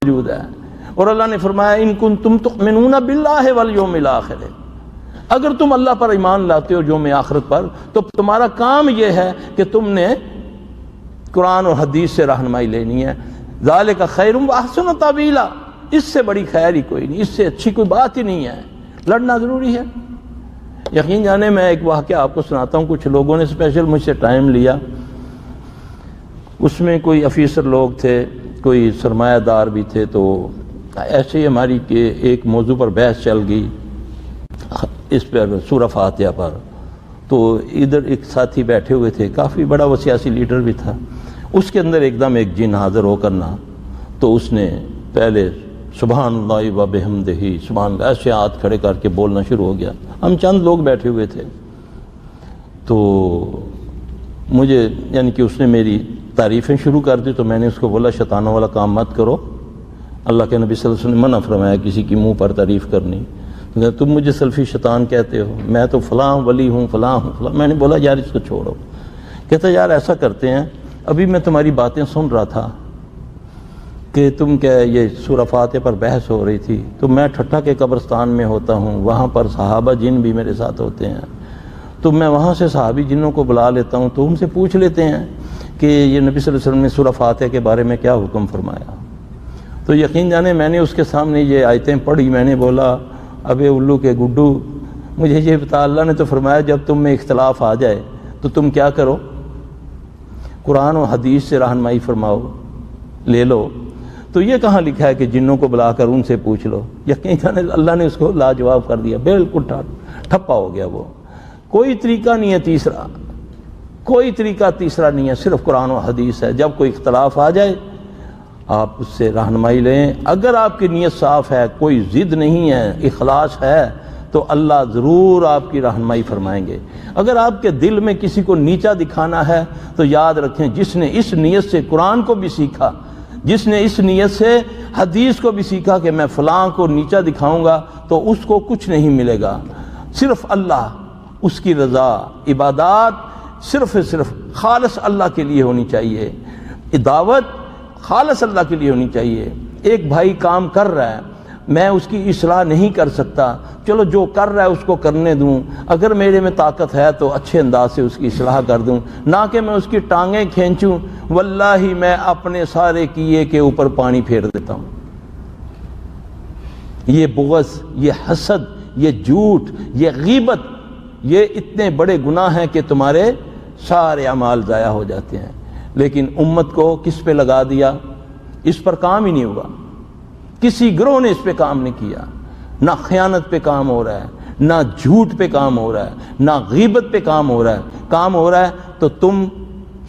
موجود ہے۔ اور اللہ نے فرمایا ان کنتم تؤمنون باللہ والیوم الآخر، اگر تم اللہ پر ایمان لاتے ہو یوم آخرت پر، تو تمہارا کام یہ ہے کہ تم نے قرآن اور حدیث سے رہنمائی لینی ہے۔ ذالک خیر واحسن تاویلا، اس سے بڑی خیر ہی کوئی نہیں، اس سے اچھی کوئی بات ہی نہیں ہے۔ لڑنا ضروری ہے۔ یقین جانے میں ایک واقعہ آپ کو سناتا ہوں، کچھ لوگوں نے اسپیشل مجھ سے ٹائم لیا، اس میں کوئی افیسر لوگ تھے، کوئی سرمایہ دار بھی تھے، تو ایسے ہی ہماری کہ ایک موضوع پر بحث چل گئی، اس پر سورہ فاتحہ پر۔ تو ادھر ایک ساتھی بیٹھے ہوئے تھے، کافی بڑا وہ سیاسی لیڈر بھی تھا، اس کے اندر ایک دم ایک جن حاضر ہو کرنا، تو اس نے پہلے سبحان اللہ و بحمدہ، سبحان اللہ، ایسے ہاتھ کھڑے کر کے بولنا شروع ہو گیا۔ ہم چند لوگ بیٹھے ہوئے تھے، تو مجھے یعنی کہ اس نے میری تعریفیں شروع کر دی، تو میں نے اس کو بولا شیطانوں والا کام مت کرو، اللہ کے نبی صلی اللہ علیہ وسلم نے منع فرمایا کسی کی منہ پر تعریف کرنی۔ تم مجھے سلفی شیطان کہتے ہو، میں تو فلاں ولی ہوں، فلاں ہوں، فلاں۔ میں نے بولا یار اس کو چھوڑو۔ کہتا یار ایسا کرتے ہیں، ابھی میں تمہاری باتیں سن رہا تھا کہ تم کیا یہ سورہ فاتحہ پر بحث ہو رہی تھی، تو میں ٹھٹھا کے قبرستان میں ہوتا ہوں، وہاں پر صحابہ جن بھی میرے ساتھ ہوتے ہیں، تو میں وہاں سے صحابی جنوں کو بلا لیتا ہوں، تو ان سے پوچھ لیتے ہیں کہ یہ نبی صلی اللہ علیہ وسلم نے سورہ فاتحہ کے بارے میں کیا حکم فرمایا۔ تو یقین جانے میں نے اس کے سامنے یہ آیتیں پڑھی، میں نے بولا ابے الو کے گڈو، مجھے یہ بتا، اللہ نے تو فرمایا جب تم میں اختلاف آ جائے تو تم کیا کرو، قرآن و حدیث سے رہنمائی فرماؤ، لے لو۔ تو یہ کہاں لکھا ہے کہ جنوں کو بلا کر ان سے پوچھ لو؟ یقین جانے اللہ نے اس کو لاجواب کر دیا، بالکل ٹھپا ہو گیا وہ۔ کوئی طریقہ نہیں ہے تیسرا، کوئی طریقہ تیسرا نہیں ہے، صرف قرآن و حدیث ہے۔ جب کوئی اختلاف آ جائے آپ اس سے رہنمائی لیں، اگر آپ کی نیت صاف ہے، کوئی ضد نہیں ہے، اخلاص ہے، تو اللہ ضرور آپ کی رہنمائی فرمائیں گے۔ اگر آپ کے دل میں کسی کو نیچا دکھانا ہے تو یاد رکھیں جس نے اس نیت سے قرآن کو بھی سیکھا، جس نے اس نیت سے حدیث کو بھی سیکھا کہ میں فلاں کو نیچا دکھاؤں گا، تو اس کو کچھ نہیں ملے گا۔ صرف اللہ، اس کی رضا، عبادات صرف خالص اللہ کے لیے ہونی چاہیے، دعوت خالص اللہ کے لیے ہونی چاہیے۔ ایک بھائی کام کر رہا ہے، میں اس کی اصلاح نہیں کر سکتا، چلو جو کر رہا ہے اس کو کرنے دوں، اگر میرے میں طاقت ہے تو اچھے انداز سے اس کی اصلاح کر دوں، نہ کہ میں اس کی ٹانگیں کھینچوں۔ واللہ میں اپنے سارے کیے کے اوپر پانی پھیر دیتا ہوں۔ یہ بغض، یہ حسد، یہ جھوٹ، یہ غیبت، یہ اتنے بڑے گناہ ہیں کہ تمہارے سارے اعمال ضائع ہو جاتے ہیں۔ لیکن امت کو کس پہ لگا دیا؟ اس پر کام ہی نہیں ہوا، کسی گروہ نے اس پہ کام نہیں کیا۔ نہ خیانت پہ کام ہو رہا ہے، نہ جھوٹ پہ کام ہو رہا ہے، نہ غیبت پہ کام ہو رہا ہے۔ کام ہو رہا ہے تو تم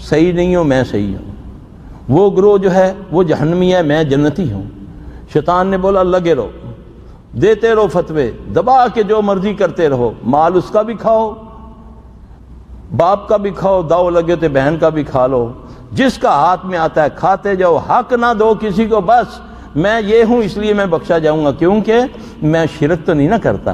صحیح نہیں ہو، میں صحیح ہوں، وہ گروہ جو ہے وہ جہنمی ہے، میں جنتی ہوں۔ شیطان نے بولا لگے رہو، دیتے رہو فتوے، دبا کے جو مرضی کرتے رہو، مال اس کا بھی کھاؤ، باپ کا بھی کھاؤ، داؤ لگے تو بہن کا بھی کھا لو، جس کا ہاتھ میں آتا ہے کھاتے جاؤ، حق نہ دو کسی کو، بس میں یہ ہوں اس لیے میں بخشا جاؤں گا، کیونکہ میں شرک تو نہیں نہ کرتا۔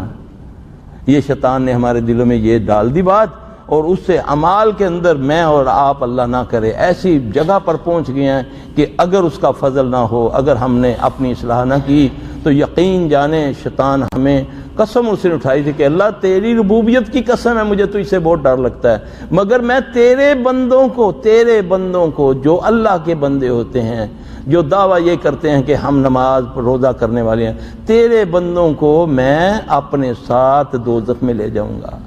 یہ شیطان نے ہمارے دلوں میں یہ ڈال دی بات، اور اس سے اعمال کے اندر میں اور آپ اللہ نہ کرے ایسی جگہ پر پہنچ گئے ہیں کہ اگر اس کا فضل نہ ہو، اگر ہم نے اپنی اصلاح نہ کی، تو یقین جانے شیطان ہمیں قسم اس نے اٹھائی تھی کہ اللہ تیری ربوبیت کی قسم ہے، مجھے تو اس سے بہت ڈر لگتا ہے، مگر میں تیرے بندوں کو جو اللہ کے بندے ہوتے ہیں، جو دعویٰ یہ کرتے ہیں کہ ہم نماز روزہ کرنے والے ہیں، تیرے بندوں کو میں اپنے ساتھ دوزخ میں لے جاؤں گا۔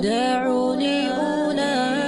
دعوني أنادي